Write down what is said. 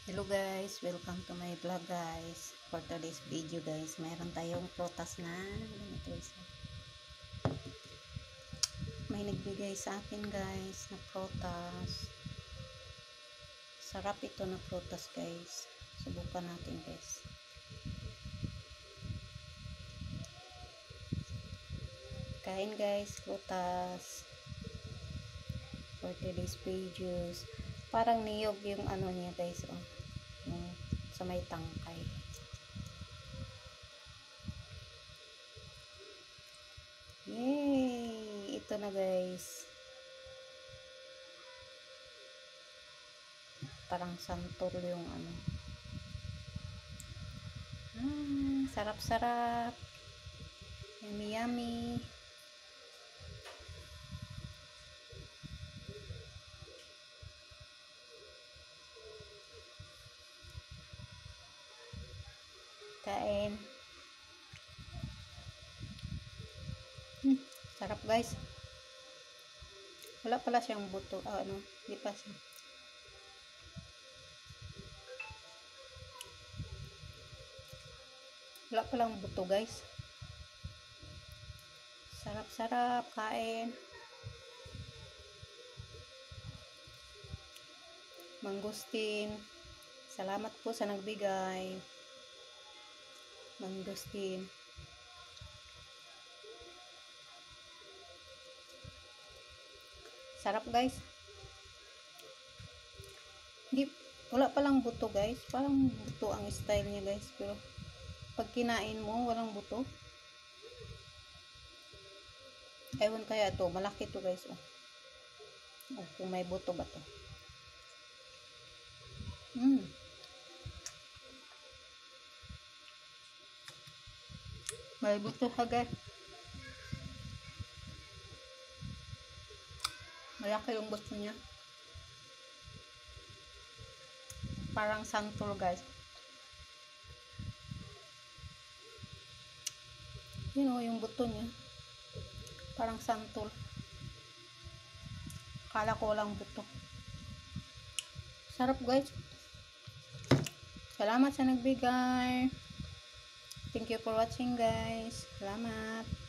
Hello guys, welcome to my vlog guys. For today's video guys, meron tayong prutas na ganito isa. May nagbigay sa akin guys na prutas. Sarap ito na prutas guys. Subukan natin guys. Kain guys, prutas. For today's videos. Parang niyog yung ano niya guys, oh. Yung sa may tangkay. Yay! Ito na guys. Parang santol yung ano. Sarap-sarap. Yummy yummy. Kain. Sarap guys. Wala pala siyang buto. Di pa siya. Wala palang buto guys. Sarap-sarap. Kain. Mangustin. Salamat po sa nagbigay. Mangustin. Sarap guys. Wala palang buto guys. Parang buto ang style niya guys. Pero pag kinain mo, walang buto. Ewan kaya to. Malaki to guys. Kung may buto ba to. May buto ha guys. Malaki yung buto niya. Parang santol guys. Yung buto niya. Parang santol. Kala ko lang buto. Sarap guys. Salamat sa nagbigay. Thank you for watching guys. Salamat.